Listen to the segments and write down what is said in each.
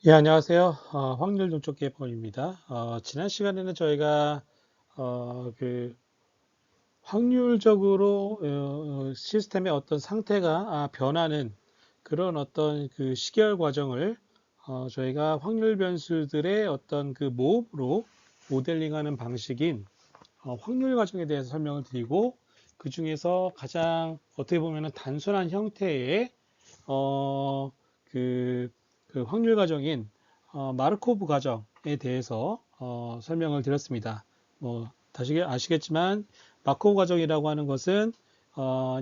예, 안녕하세요. 확률 동쪽 개범입니다. 지난 시간에는 저희가 그 확률적으로 시스템의 어떤 상태가 변하는 그런 어떤 그 시결 과정을 저희가 확률 변수들의 어떤 그 모음으로 모델링하는 방식인 확률 과정에 대해서 설명을 드리고, 그 중에서 가장 어떻게 보면 단순한 형태의 어, 그, 그 확률 과정인 마르코브 과정에 대해서 설명을 드렸습니다. 뭐 다시 아시겠지만 마르코브 과정이라고 하는 것은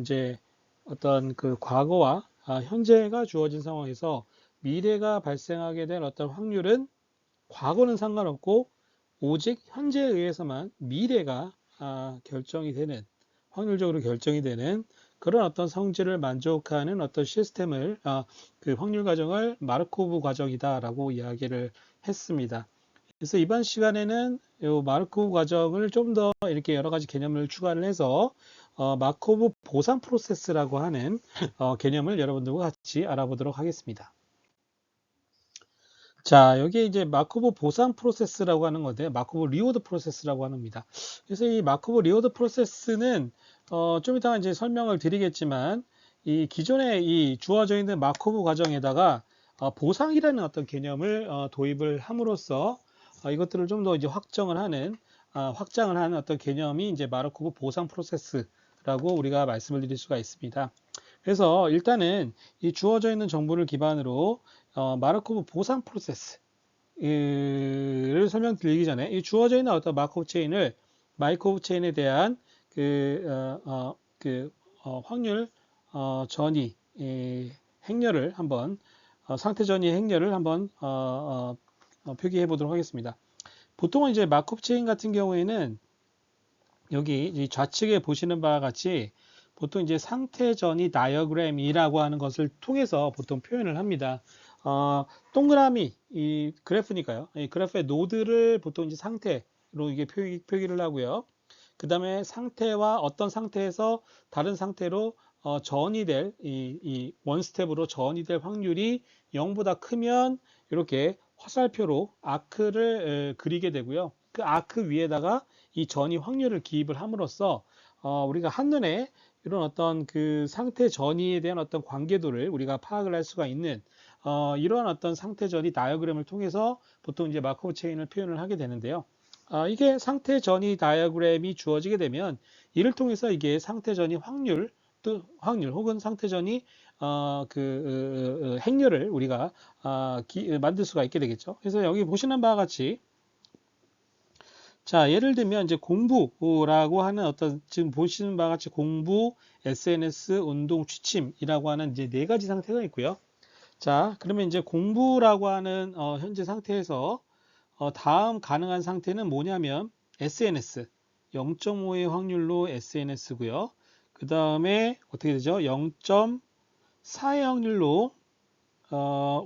이제 어떤 그 과거와 현재가 주어진 상황에서 미래가 발생하게 된 어떤 확률은 과거는 상관없고 오직 현재에 의해서만 미래가 결정이 되는, 확률적으로 결정이 되는 그런 어떤 성질을 만족하는 어떤 시스템을, 그 확률 과정을 마르코브 과정이다라고 이야기를 했습니다. 그래서 이번 시간에는 이 마르코브 과정을 좀 더 이렇게 여러 가지 개념을 추가를 해서 마르코브 보상 프로세스라고 하는 개념을 여러분들과 같이 알아보도록 하겠습니다. 자, 여기 이제 마코브 보상 프로세스라고 하는 건데, 마코브 리워드 프로세스라고 합니다. 그래서 이 마코브 리워드 프로세스는 좀 이따가 이제 설명을 드리겠지만, 이 기존에 이 주어져 있는 마코브 과정에다가 보상이라는 어떤 개념을 도입을 함으로써 이것들을 좀 더 이제 확장을 하는 어떤 개념이 이제 마르코브 보상 프로세스라고 우리가 말씀을 드릴 수가 있습니다. 그래서 일단은 이 주어져 있는 정보를 기반으로 마르코브 보상 프로세스를 설명드리기 전에 이 주어져 있는 어떤 마르코브 체인을 마이코브 체인에 대한 확률 전이 행렬을 한번 상태 전이 행렬을 한번 표기해 보도록 하겠습니다. 보통은 이제 마코브 체인 같은 경우에는 여기 좌측에 보시는 바와 같이 보통 이제 상태 전이 다이어그램이라고 하는 것을 통해서 보통 표현을 합니다. 동그라미 이 그래프니까요. 이 그래프의 노드를 보통 이제 상태로 이게 표기를 하고요. 그 다음에 상태와 어떤 상태에서 다른 상태로 전이 될 이 원스텝으로 전이 될 확률이 0보다 크면 이렇게 화살표로 아크를 그리게 되고요. 그 아크 위에다가 이 전이 확률을 기입을 함으로써 우리가 한눈에 이런 어떤 그 상태 전이에 대한 어떤 관계도를 우리가 파악을 할 수가 있는 이러한 어떤 상태 전이 다이어그램을 통해서 보통 이제 마코브 체인을 표현을 하게 되는데요. 이게 상태 전이 다이어그램이 주어지게 되면 이를 통해서 이게 상태 전이 확률 혹은 상태 전이 행렬을 우리가 만들 수가 있게 되겠죠. 그래서 여기 보시는 바와 같이 자, 예를 들면 이제 공부라고 하는 어떤 지금 보시는 바와 같이 공부, SNS, 운동, 취침이라고 하는 이제 네 가지 상태가 있고요. 자, 그러면 이제 공부라고 하는 현재 상태에서 다음 가능한 상태는 뭐냐면 SNS 0.5의 확률로 SNS고요. 그 다음에 어떻게 되죠? 0.4의 확률로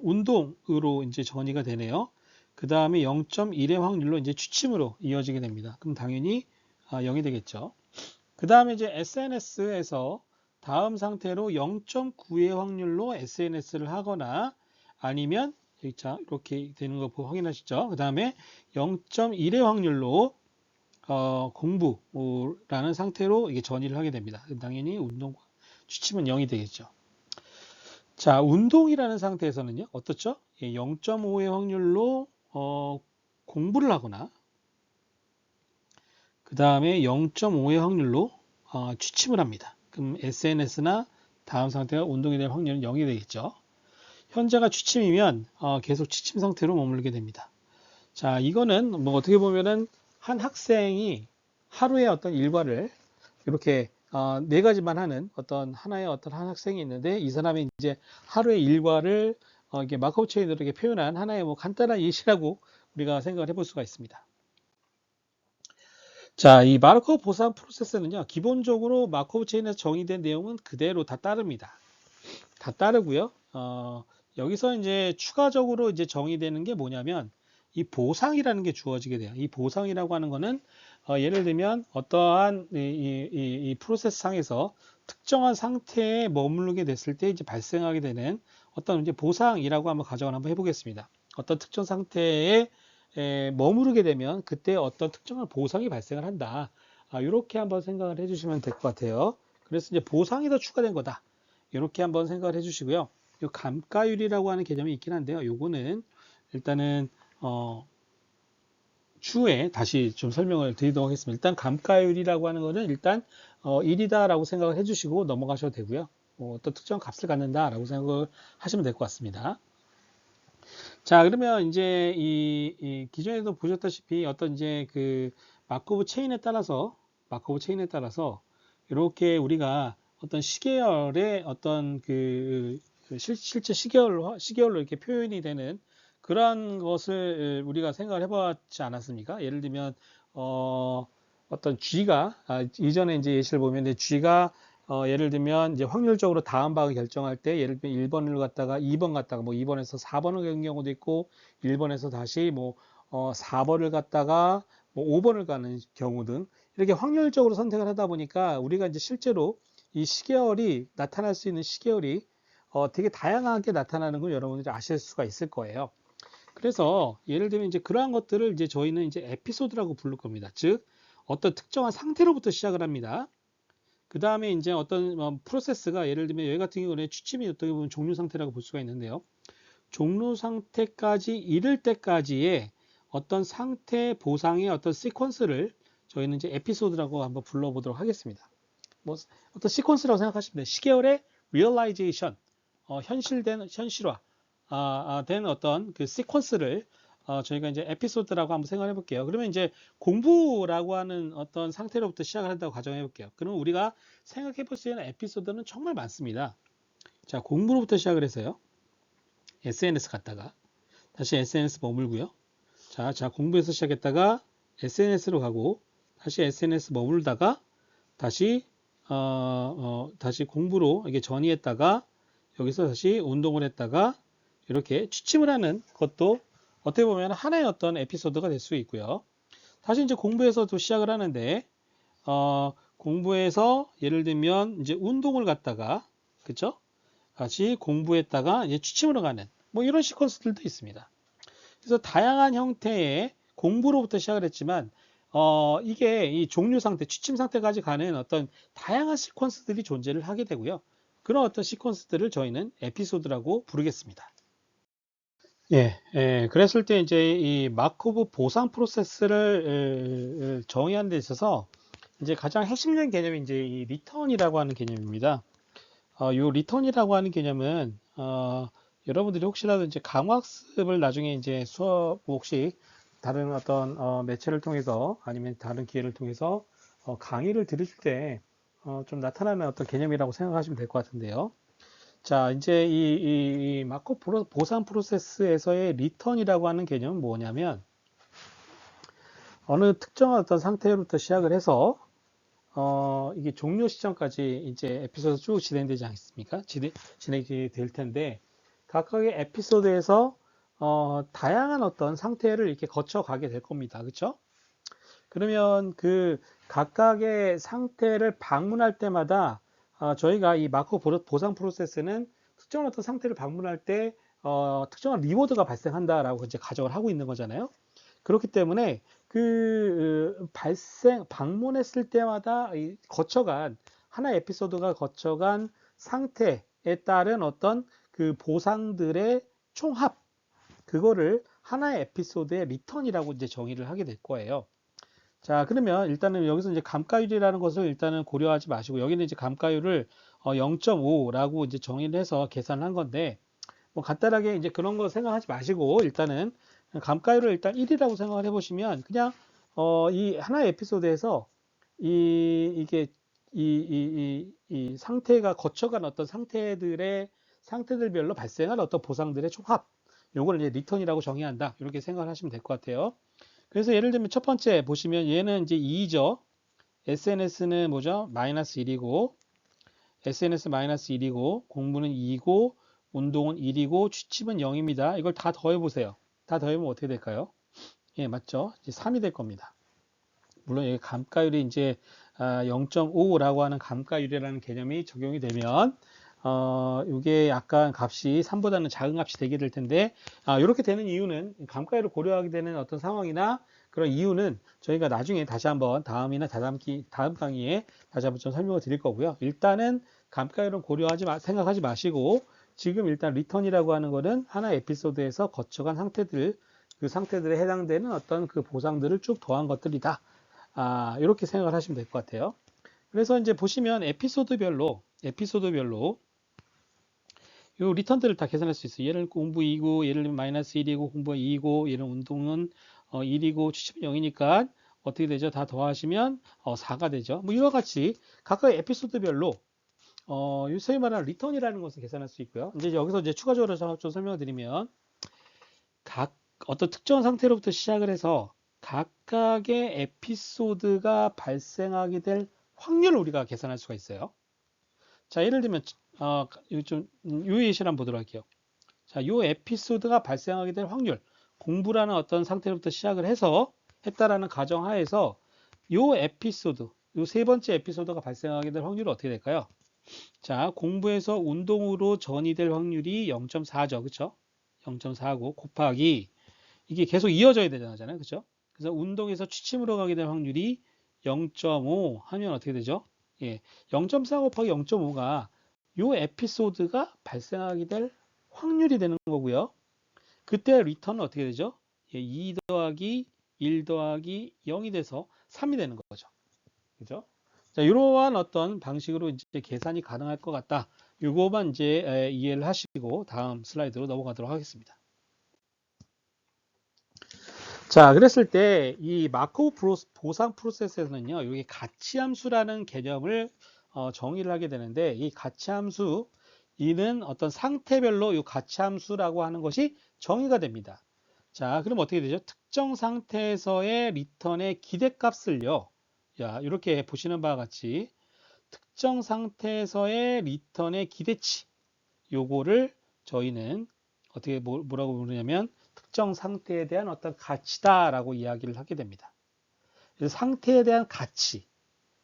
운동으로 이제 전이가 되네요. 그 다음에 0.1의 확률로 이제 취침으로 이어지게 됩니다. 그럼 당연히 0이 되겠죠. 그 다음에 이제 SNS에서 다음 상태로 0.9의 확률로 SNS를 하거나 아니면 자, 이렇게 되는 거 확인하시죠. 그 다음에 0.1의 확률로 공부라는 상태로 이게 전이를 하게 됩니다. 당연히 운동 취침은 0이 되겠죠. 자, 운동이라는 상태에서는요, 어떻죠? 0.5의 확률로 공부를 하거나, 그 다음에 0.5의 확률로 취침을 합니다. 그럼 SNS나 다음 상태가 운동이 될 확률은 0이 되겠죠. 현재가 취침이면 계속 취침 상태로 머물게 됩니다. 자, 이거는 뭐 어떻게 보면은 한 학생이 하루의 어떤 일과를 이렇게 네 가지만 하는 어떤 하나의 어떤 한 학생이 있는데 이 사람이 이제 하루의 일과를 이렇게 마커브 체인으로 이렇게 표현한 하나의 뭐 간단한 예시라고 우리가 생각을 해볼 수가 있습니다. 자, 이 마르코브 보상 프로세스는요, 기본적으로 마코브 체인에서 정의된 내용은 그대로 다 따릅니다. 다 따르고요. 여기서 이제 추가적으로 이제 정의되는 게 뭐냐면 이 보상이라는 게 주어지게 돼요. 이 보상이라고 하는 거는 예를 들면 어떠한 이 프로세스 상에서 특정한 상태에 머무르게 됐을 때 이제 발생하게 되는 어떤 이제 보상이라고 한번 가정을 한번 해보겠습니다. 어떤 특정 상태에 머무르게 되면 그때 어떤 특정한 보상이 발생을 한다. 이렇게 한번 생각을 해주시면 될 것 같아요. 그래서 이제 보상이 더 추가된 거다. 이렇게 한번 생각을 해주시고요. 이 감가율이라고 하는 개념이 있긴 한데요. 요거는 일단은 추후에 다시 좀 설명을 드리도록 하겠습니다. 일단 감가율이라고 하는 거는 일단 1이다라고 생각을 해주시고 넘어가셔도 되고요. 어떤 특정 값을 갖는다라고 생각을 하시면 될 것 같습니다. 자, 그러면 이제 이 기존에도 보셨다시피 어떤 이제 그 마코브 체인에 따라서 이렇게 우리가 어떤 시계열의 어떤 실제 시계열로 이렇게 표현이 되는 그러한 것을 우리가 생각을 해봤지 않았습니까? 예를 들면 어떤 G가 이전에 이제 예시를 보면 G가 예를 들면 이제 확률적으로 다음 박을 결정할 때 예를 들면 1번을 갖다가 2번 갖다가 뭐 2번에서 4번을 가는 경우도 있고 1번에서 다시 뭐 4번을 갖다가 뭐 5번을 가는 경우 등 이렇게 확률적으로 선택을 하다 보니까 우리가 이제 실제로 이 시계열이 나타날 수 있는 시계열이 되게 다양하게 나타나는 걸 여러분들이 아실 수가 있을 거예요. 그래서 예를 들면 이제 그러한 것들을 이제 저희는 이제 에피소드라고 부를 겁니다. 즉 어떤 특정한 상태로부터 시작을 합니다. 그 다음에 이제 어떤 프로세스가 예를 들면 여기 같은 경우는 취침이 어떻게 보면 종료 상태라고 볼 수가 있는데요. 종료 상태까지 이를 때까지의 어떤 상태 보상의 어떤 시퀀스를 저희는 이제 에피소드라고 한번 불러보도록 하겠습니다. 뭐 어떤 시퀀스라고 생각하시면 돼요. 시계열의 리얼라이제이션, 현실화 된 어떤 그 시퀀스를 저희가 이제 에피소드라고 한번 생각해 볼게요. 그러면 이제 공부라고 하는 어떤 상태로부터 시작을 한다고 가정해 볼게요. 그러면 우리가 생각해 볼 수 있는 에피소드는 정말 많습니다. 자, 공부로부터 시작을 해서요. SNS 갔다가 다시 SNS 머물고요. 자, 공부에서 시작했다가 SNS로 가고 다시 SNS 머물다가 다시 다시 공부로 이게 전이했다가 여기서 다시 운동을 했다가 이렇게 취침을 하는 것도 어떻게 보면 하나의 어떤 에피소드가 될 수 있고요. 다시 이제 공부에서도 시작을 하는데 공부에서 예를 들면 이제 운동을 갔다가 그쵸? 다시 공부했다가 이제 취침으로 가는 뭐 이런 시퀀스들도 있습니다. 그래서 다양한 형태의 공부로부터 시작을 했지만 이게 이 종료 상태, 취침 상태까지 가는 어떤 다양한 시퀀스들이 존재를 하게 되고요. 그런 어떤 시퀀스들을 저희는 에피소드라고 부르겠습니다. 그랬을 때 이제 이 마코브 보상 프로세스를 정의하는 데 있어서 이제 가장 핵심적인 개념이 이제 이 리턴이라고 하는 개념입니다. 요 리턴이라고 하는 개념은 여러분들이 혹시라도 이제 강화학습을 나중에 이제 수업 혹시 다른 어떤 매체를 통해서 아니면 다른 기회를 통해서 강의를 들으실 때 좀 나타나는 어떤 개념이라고 생각하시면 될 것 같은데요. 자, 이제 이 마코 보상 프로세스에서의 리턴이라고 하는 개념은 뭐냐면 어느 특정한 어떤 상태로부터 시작을 해서 이게 종료 시점까지 이제 에피소드 쭉 진행되지 않습니까? 진행이 될 텐데 각각의 에피소드에서 다양한 어떤 상태를 이렇게 거쳐가게 될 겁니다. 그렇죠? 그러면 그 각각의 상태를 방문할 때마다 저희가 이 마코 보상 프로세스는 특정한 어떤 상태를 방문할 때 특정한 리워드가 발생한다라고 이제 가정을 하고 있는 거잖아요. 그렇기 때문에 방문했을 때마다 거쳐간 하나의 에피소드가 거쳐간 상태에 따른 어떤 그 보상들의 총합 그거를 하나의 에피소드의 리턴이라고 이제 정의를 하게 될 거예요. 자, 그러면 일단은 여기서 이제 감가율이라는 것을 일단은 고려하지 마시고 여기는 이제 감가율을 0.5라고 이제 정의를 해서 계산을 한 건데 뭐 간단하게 이제 그런 거 생각하지 마시고 일단은 감가율을 일단 1이라고 생각을 해보시면 그냥 이 하나의 에피소드에서 이게 이 상태가 거쳐간 어떤 상태들별로 발생한 어떤 보상들의 총합 요걸 이제 리턴이라고 정의한다 이렇게 생각을 하시면 될 것 같아요. 그래서 예를 들면 첫 번째 보시면 얘는 이제 2죠. SNS는 뭐죠? 마이너스 1이고 SNS 마이너스 1이고 공부는 2고 운동은 1이고 취침은 0입니다. 이걸 다 더해 보세요. 다 더해보면 어떻게 될까요? 예, 맞죠? 이제 3이 될 겁니다. 물론 여기 감가율이 이제 0.5라고 하는 감가율이라는 개념이 적용이 되면 이게 약간 값이 3보다는 작은 값이 되게 될 텐데, 이렇게 되는 이유는 감가율을 고려하게 되는 어떤 상황이나 그런 이유는 저희가 나중에 다시 한번 다음이나 다음 강의에 다시 한번 좀 설명을 드릴 거고요. 일단은 감가율은 생각하지 마시고, 지금 일단 리턴이라고 하는 거는 하나의 에피소드에서 거쳐간 상태들, 그 상태들에 해당되는 어떤 그 보상들을 쭉 더한 것들이다. 이렇게 생각을 하시면 될 것 같아요. 그래서 이제 보시면 에피소드별로 요 리턴들을 다 계산할 수 있어요. 얘를 공부 2고, 얘를 마이너스 1이고, 공부 2고, 얘는 운동은 1이고, 취침은 0이니까 어떻게 되죠? 다 더하시면 4가 되죠. 뭐 이와 같이 각각 에피소드별로 소위 말하는 리턴이라는 것을 계산할 수 있고요. 이제 여기서 이제 추가적으로 좀 설명을 드리면 각 어떤 특정 상태로부터 시작을 해서 각각의 에피소드가 발생하게 될 확률을 우리가 계산할 수가 있어요. 자, 예를 들면 요 예시를 한번 보도록 할게요. 자, 요 에피소드가 발생하게 될 확률, 공부라는 어떤 상태로부터 시작을 해서 했다라는 가정하에서 요 세 번째 에피소드가 발생하게 될 확률은 어떻게 될까요? 자, 공부에서 운동으로 전이 될 확률이 0.4죠. 그쵸? 0.4고 곱하기 이게 계속 이어져야 되잖아요. 그쵸? 그래서 운동에서 취침으로 가게 될 확률이 0.5 하면 어떻게 되죠? 예, 0.4 곱하기 0.5가 요 에피소드가 발생하게 될 확률이 되는 거고요. 그때 리턴은 어떻게 되죠? 예, 2 더하기 1 더하기 0이 돼서 3이 되는 거죠. 그죠? 자, 이러한 어떤 방식으로 이제 계산이 가능할 것 같다. 요거만 이제 이해를 하시고 다음 슬라이드로 넘어가도록 하겠습니다. 자, 그랬을 때 이 마코브 보상 프로세스에서는요, 여기 가치함수라는 개념을 정의를 하게 되는데, 이 가치함수 이는 어떤 상태별로 이 가치함수라고 하는 것이 정의가 됩니다. 자, 그럼 어떻게 되죠? 특정 상태에서의 리턴의 기대값을요, 이렇게 보시는 바와 같이 특정 상태에서의 리턴의 기대치, 요거를 저희는 어떻게 뭐라고 부르냐면 특정 상태에 대한 어떤 가치다라고 이야기를 하게 됩니다. 그래서 상태에 대한 가치,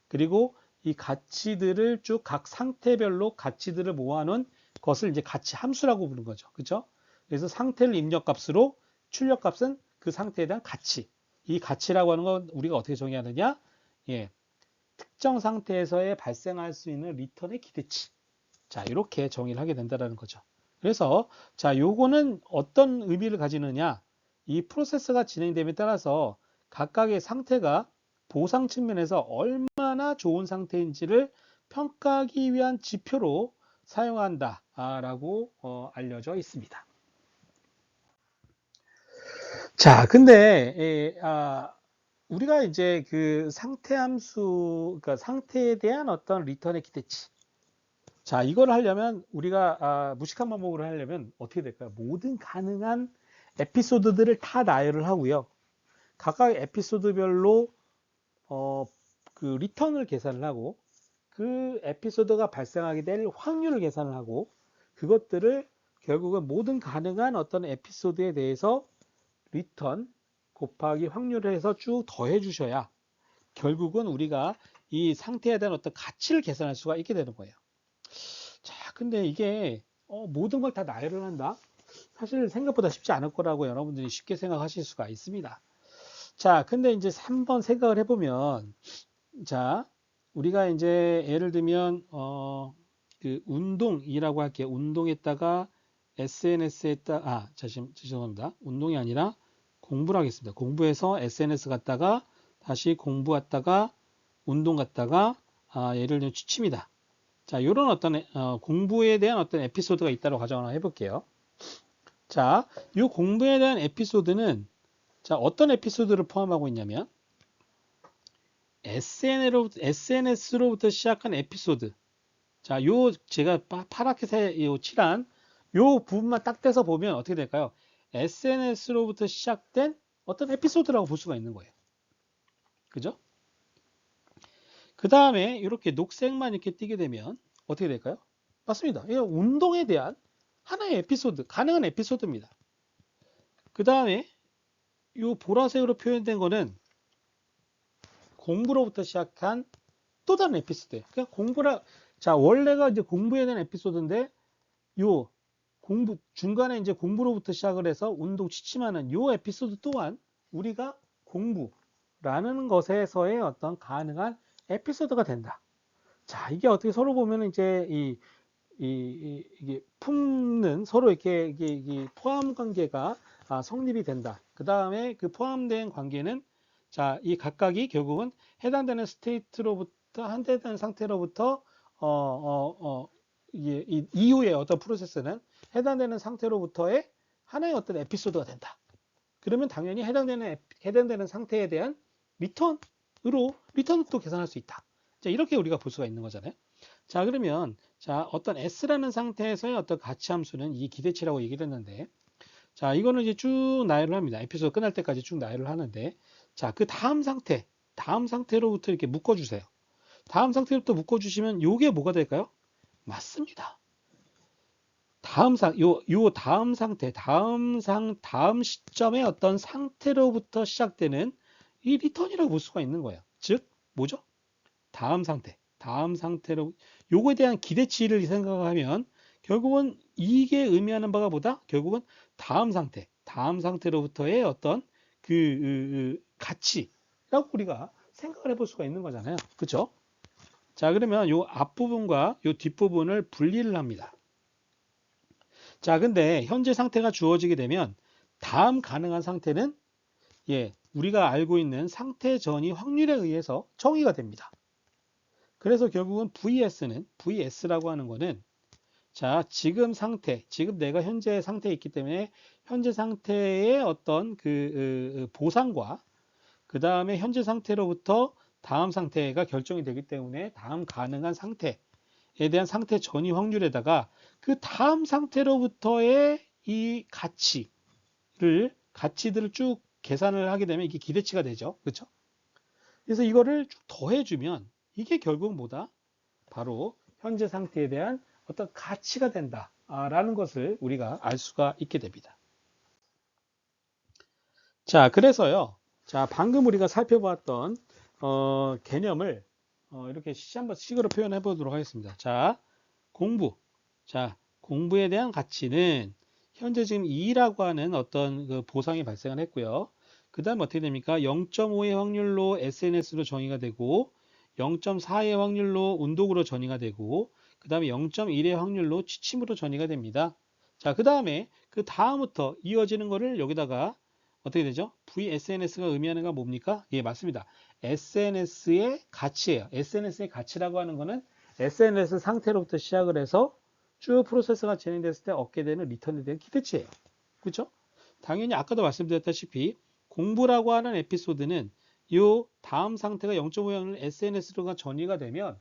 그리고 이 가치들을 쭉 각 상태별로 가치들을 모아놓은 것을 이제 가치 함수라고 부르는 거죠. 그렇죠? 그래서 상태를 입력값으로 출력값은 그 상태에 대한 가치. 이 가치라고 하는 건 우리가 어떻게 정의하느냐? 예, 특정 상태에서의 발생할 수 있는 리턴의 기대치. 자, 이렇게 정의를 하게 된다는 거죠. 그래서 자, 요거는 어떤 의미를 가지느냐? 이 프로세스가 진행됨에 따라서 각각의 상태가 보상 측면에서 얼마나 좋은 상태인지를 평가하기 위한 지표로 사용한다라고 알려져 있습니다. 자, 근데 우리가 이제 그 상태 함수, 그러니까 상태에 대한 어떤 리턴의 기대치. 자, 이걸 하려면 우리가 무식한 방법으로 하려면 어떻게 될까요? 모든 가능한 에피소드들을 다 나열을 하고요. 각각 에피소드별로 그 리턴을 계산을 하고 그 에피소드가 발생하게 될 확률을 계산을 하고 그것들을 결국은 모든 가능한 어떤 에피소드에 대해서 리턴 곱하기 확률을 해서 쭉 더해 주셔야 결국은 우리가 이 상태에 대한 어떤 가치를 계산할 수가 있게 되는 거예요. 자, 근데 이게 모든 걸 다 나열을 한다? 사실 생각보다 쉽지 않을 거라고 여러분들이 쉽게 생각하실 수가 있습니다. 자, 근데 이제 한번 생각을 해보면, 자, 우리가 이제 예를 들면, 그 운동이라고 할게요. 운동했다가 SNS에다, 죄송합니다. 운동이 아니라 공부를 하겠습니다. 공부해서 SNS 갔다가 다시 공부 갔다가 운동 갔다가, 예를 들면 취침이다. 자, 이런 어떤 공부에 대한 어떤 에피소드가 있다고 가정을 해볼게요. 자, 이 공부에 대한 에피소드는 자, 어떤 에피소드를 포함하고 있냐면 SNS로부터 시작한 에피소드. 자, 요 제가 파랗게 요 칠한 요 부분만 딱 떼서 보면 어떻게 될까요? SNS로부터 시작된 어떤 에피소드라고 볼 수가 있는 거예요. 그죠? 그 다음에 이렇게 녹색만 이렇게 띄게 되면 어떻게 될까요? 맞습니다. 이 운동에 대한 하나의 에피소드, 가능한 에피소드입니다. 그 다음에 이 보라색으로 표현된 거는 공부로부터 시작한 또 다른 에피소드예요. 그러니까 자, 원래가 이제 공부에 대한 에피소드인데, 요 중간에 이제 공부로부터 시작을 해서 운동 취침하는 요 에피소드 또한 우리가 공부라는 것에서의 어떤 가능한 에피소드가 된다. 자, 이게 어떻게 서로 보면 이제 이게 품는 서로 이게 포함 관계가 성립이 된다. 그 다음에 그 포함된 관계는 자, 이 각각이 결국은 해당되는 스테이트로부터 해당되는 상태로부터 이게 이후의 어떤 프로세스는 해당되는 상태로부터의 하나의 어떤 에피소드가 된다. 그러면 당연히 해당되는 상태에 대한 리턴을 또 계산할 수 있다. 자, 이렇게 우리가 볼 수가 있는 거잖아요. 자, 그러면 자, 어떤 S라는 상태에서의 어떤 가치 함수는 이 기대치라고 얘기를 했는데, 자, 이거는 이제 쭉 나열을 합니다. 에피소드 끝날 때까지 쭉 나열을 하는데, 자, 그 다음 상태로부터 이렇게 묶어주세요. 다음 상태로부터 묶어주시면 요게 뭐가 될까요? 맞습니다. 요 다음 상태, 다음 시점의 어떤 상태로부터 시작되는 이 리턴이라고 볼 수가 있는 거예요. 즉, 뭐죠? 다음 상태로, 요거에 대한 기대치를 생각하면 결국은 이게 의미하는 바가 뭐다? 결국은 다음 상태로부터의 어떤 가치라고 우리가 생각을 해볼 수가 있는 거잖아요. 그렇죠? 자, 그러면 요 앞부분과 요 뒷부분을 분리를 합니다. 자, 근데 현재 상태가 주어지게 되면 다음 가능한 상태는 우리가 알고 있는 상태 전이 확률에 의해서 정의가 됩니다. 그래서 결국은 VS라고 하는 거는 자, 지금 내가 현재 상태에 있기 때문에 현재 상태의 어떤 보상과 그 다음에 현재 상태로부터 다음 상태가 결정이 되기 때문에 다음 가능한 상태에 대한 상태 전이 확률에다가 그 다음 상태로부터의 이 가치들을 쭉 계산을 하게 되면 이게 기대치가 되죠. 그렇죠? 그래서 이거를 쭉 더해주면 이게 결국 뭐다? 바로 현재 상태에 대한 어떤 가치가 된다라는 것을 우리가 알 수가 있게 됩니다. 자, 그래서요. 자, 방금 우리가 살펴보았던 개념을 이렇게 한번 식으로 표현해 보도록 하겠습니다. 자, 공부. 자, 공부에 대한 가치는 현재 지금 2라고 하는 어떤 그 보상이 발생을 했고요. 그 다음 어떻게 됩니까? 0.5의 확률로 SNS로 정의가 되고 0.4의 확률로 운동으로 정의가 되고 그 다음에 0.1의 확률로 취침으로 정의가 됩니다. 자, 그 다음에 그 다음부터 이어지는 거를 여기다가 어떻게 되죠? VSNS가 의미하는 건 뭡니까? 예, 맞습니다. SNS의 가치예요. SNS의 가치라고 하는 거는 SNS 상태로부터 시작을 해서 쭉 프로세스가 진행됐을 때 얻게 되는 리턴에 대한 기대치예요. 그렇죠? 당연히 아까도 말씀드렸다시피 공부라고 하는 에피소드는 이 다음 상태가 0.5형 SNS로가 전이가 되면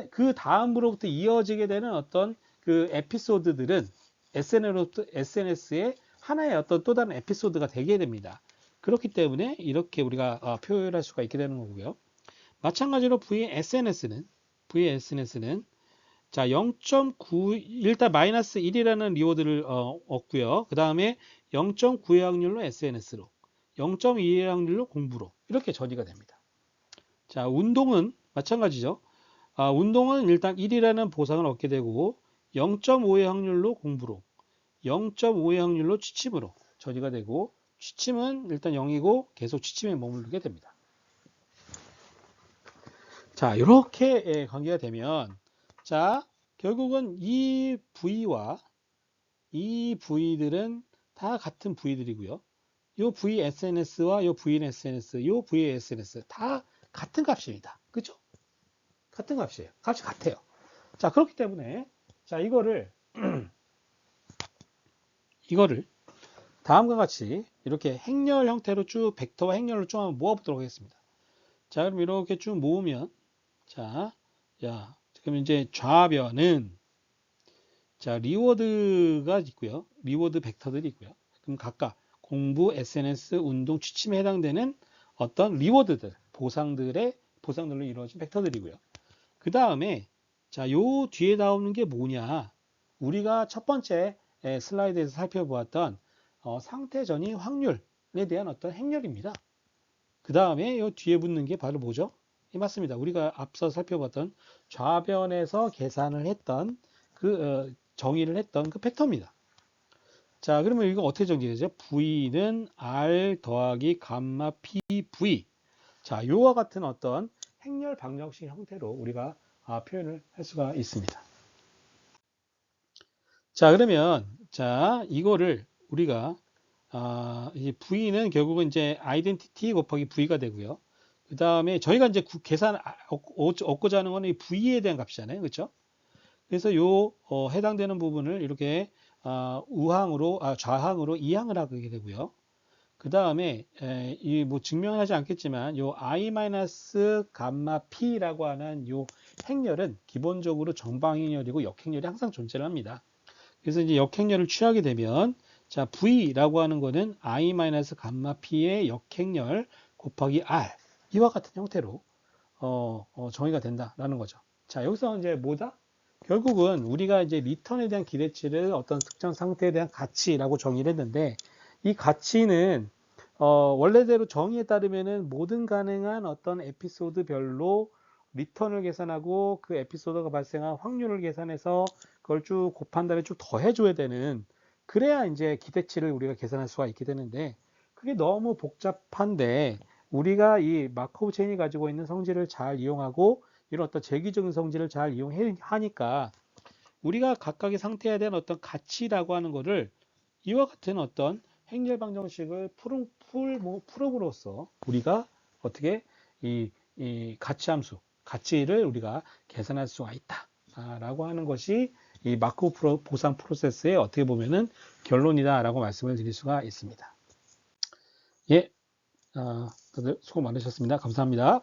그 다음으로부터 이어지게 되는 어떤 그 에피소드들은 SNS의 하나의 어떤 또 다른 에피소드가 되게 됩니다. 그렇기 때문에 이렇게 우리가 표현할 수가 있게 되는 거고요. 마찬가지로 VSNS는 자, 0.9 일단 마이너스 1이라는 리워드를 얻고요. 그 다음에 0.9의 확률로 SNS로 0.2의 확률로 공부로 이렇게 전이가 됩니다. 자, 운동은 마찬가지죠. 운동은 일단 1이라는 보상을 얻게 되고 0.5의 확률로 공부로 0.5의 확률로 취침으로 전이가 되고 취침은 일단 0이고 계속 취침에 머무르게 됩니다. 자, 이렇게 관계가 되면 자, 결국은 이 부위와 이 부위들은 다 같은 부위들이고요. 요 VSNS와 요 VNSNS, 요 VSNS 다 같은 값입니다. 그죠? 같은 값이에요. 값이 같아요. 자, 그렇기 때문에 자, 이거를 다음과 같이 이렇게 행렬 형태로 쭉 벡터와 행렬로 쭉 한번 모아보도록 하겠습니다. 자, 그럼 이렇게 쭉 모으면 자, 그럼 이제 좌변은 자, 리워드가 있고요. 리워드 벡터들이 있고요. 그럼 각각 공부, SNS, 운동, 취침에 해당되는 어떤 리워드들, 보상들로 이루어진 벡터들이고요. 그 다음에 자, 요 뒤에 나오는 게 뭐냐? 우리가 첫 번째 슬라이드에서 살펴보았던 상태 전이 확률에 대한 어떤 행렬입니다. 그 다음에 요 뒤에 붙는 게 바로 뭐죠? 맞습니다. 우리가 앞서 살펴봤던 좌변에서 계산을 했던 정의를 했던 그 팩터입니다. 자, 그러면 이거 어떻게 정리되죠? V는 R 더하기 감마 PV. 자, 요와 같은 어떤 행렬 방정식 형태로 우리가 표현을 할 수가 있습니다. 자, 그러면 자, 이거를 우리가 이 V는 결국은 이제 아이덴티티 곱하기 V가 되고요. 그 다음에 저희가 이제 얻고자 하는 거는 이 V에 대한 값이잖아요. 그렇죠? 그래서 요 해당되는 부분을 이렇게 좌항으로 이항을 하게 되고요. 그 다음에 이 뭐 증명은 하지 않겠지만 요 I 마이너스 감마 P라고 하는 요 행렬은 기본적으로 정방행렬이고 역행렬이 항상 존재를 합니다. 그래서 이제 역행렬을 취하게 되면 자 V라고 하는 거는 I 마이너스 감마 P의 역행렬 곱하기 R 이와 같은 형태로 정의가 된다라는 거죠. 자 여기서 이제 뭐다? 결국은 우리가 이제 리턴에 대한 기대치를 어떤 특정 상태에 대한 가치라고 정의를 했는데 이 가치는 원래대로 정의에 따르면은 모든 가능한 어떤 에피소드별로 리턴을 계산하고 그 에피소드가 발생한 확률을 계산해서 그걸 쭉 곱한 다음에 쭉 더해줘야 되는 그래야 이제 기대치를 우리가 계산할 수가 있게 되는데 그게 너무 복잡한데 우리가 이 마코브 체인이 가지고 있는 성질을 잘 이용하고 이런 어떤 재기적인 성질을 잘 이용하니까 우리가 각각의 상태에 대한 어떤 가치라고 하는 거를 이와 같은 어떤 행렬 방정식을 풀음으로써 우리가 어떻게 이 가치를 우리가 계산할 수가 있다라고 하는 것이 이 마코브 보상 프로세스의 어떻게 보면은 결론이다라고 말씀을 드릴 수가 있습니다. 예, 다들 수고 많으셨습니다. 감사합니다.